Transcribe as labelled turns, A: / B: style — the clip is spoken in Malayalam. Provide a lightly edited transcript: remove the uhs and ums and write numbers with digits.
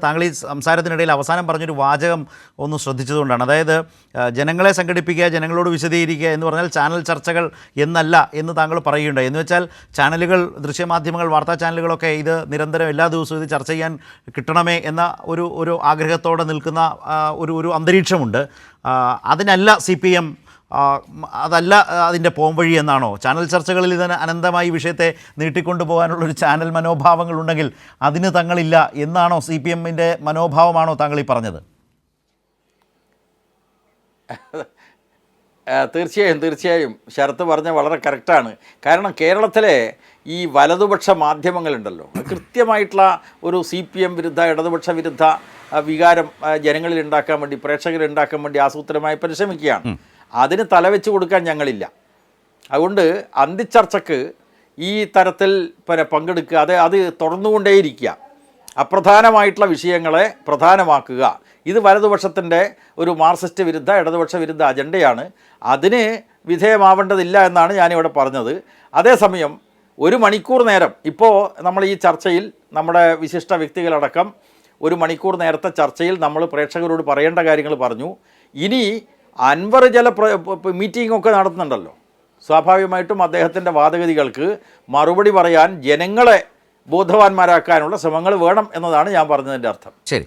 A: താങ്കൾ ഈ സംസാരത്തിനിടയിൽ അവസാനം പറഞ്ഞൊരു വാചകം ഒന്ന് ശ്രദ്ധിച്ചതുകൊണ്ടാണ്. അതായത് ജനങ്ങളെ സംഘടിപ്പിക്കുക, ജനങ്ങളോട് വിശദീകരിക്കുക എന്ന് പറഞ്ഞാൽ ചാനൽ ചർച്ചകൾ എന്നല്ല എന്ന് താങ്കൾ പറയുകയുണ്ടായി. എന്ന് വെച്ചാൽ ചാനലുകൾ, ദൃശ്യമാധ്യമങ്ങൾ, വാർത്താ ചാനലുകളൊക്കെ ഇത് നിരന്തരം എല്ലാ ദിവസവും ഇത് ചർച്ച ചെയ്യാൻ കിട്ടണമേ എന്ന ഒരു ആഗ്രഹത്തോടെ നിൽക്കുന്ന ഒരു അന്തരീക്ഷമുണ്ട്. അതിനല്ല CPM, അതല്ല അതിൻ്റെ പോംവഴി എന്നാണോ? ചാനൽ ചർച്ചകളിൽ ഇതിന് അനന്തമായി വിഷയത്തെ നീട്ടിക്കൊണ്ടു പോകാനുള്ളൊരു ചാനൽ മനോഭാവങ്ങളുണ്ടെങ്കിൽ അതിന് തങ്ങളില്ല എന്നാണോ CPMൻ്റെ മനോഭാവമാണോ താങ്കൾ ഈ പറഞ്ഞത്?
B: തീർച്ചയായും ശരത്ത് പറഞ്ഞ വളരെ കറക്റ്റാണ്. കാരണം കേരളത്തിലെ ഈ വലതുപക്ഷ മാധ്യമങ്ങളുണ്ടല്ലോ, കൃത്യമായിട്ടുള്ള ഒരു CPM വിരുദ്ധ, ഇടതുപക്ഷ വിരുദ്ധ വികാരം ജനങ്ങളിൽ ഉണ്ടാക്കാൻ വേണ്ടി, പ്രേക്ഷകരിൽ ഉണ്ടാക്കാൻ വേണ്ടി ആസൂത്രണമായി പരിശ്രമിക്കുകയാണ്. അതിന് തലവെച്ച് കൊടുക്കാൻ ഞങ്ങളില്ല. അതുകൊണ്ട് അന്തിച്ചർച്ചയ്ക്ക് ഈ തരത്തിൽ പങ്കെടുക്കുക, അത് തുടർന്നുകൊണ്ടേയിരിക്കുക, അപ്രധാനമായിട്ടുള്ള വിഷയങ്ങളെ പ്രധാനമാക്കുക. ഇത് വലതുപക്ഷത്തിൻ്റെ ഒരു മാർക്സിസ്റ്റ് വിരുദ്ധ, ഇടതുപക്ഷ വിരുദ്ധ അജണ്ടയാണ്. അതിന് വിധേയമാവേണ്ടതില്ല എന്നാണ് ഞാനിവിടെ പറഞ്ഞത്. അതേസമയം 1 മണിക്കൂർ നേരം ഇപ്പോൾ നമ്മൾ ഈ ചർച്ചയിൽ, നമ്മുടെ വിശിഷ്ട വ്യക്തികളടക്കം 1 മണിക്കൂർ നേരത്തെ ചർച്ചയിൽ നമ്മൾ പ്രേക്ഷകരോട് പറയേണ്ട കാര്യങ്ങൾ പറഞ്ഞു. ഇനി അൻവർ ചില മീറ്റിങ്ങൊക്കെ നടത്തുന്നുണ്ടല്ലോ, സ്വാഭാവികമായിട്ടും അദ്ദേഹത്തിൻ്റെ വാദഗതികൾക്ക് മറുപടി പറയാൻ ജനങ്ങളെ ബോധവാന്മാരാക്കാനുള്ള ശ്രമങ്ങൾ വേണം എന്നതാണ് ഞാൻ പറഞ്ഞതിൻ്റെ അർത്ഥം.
A: ശരി.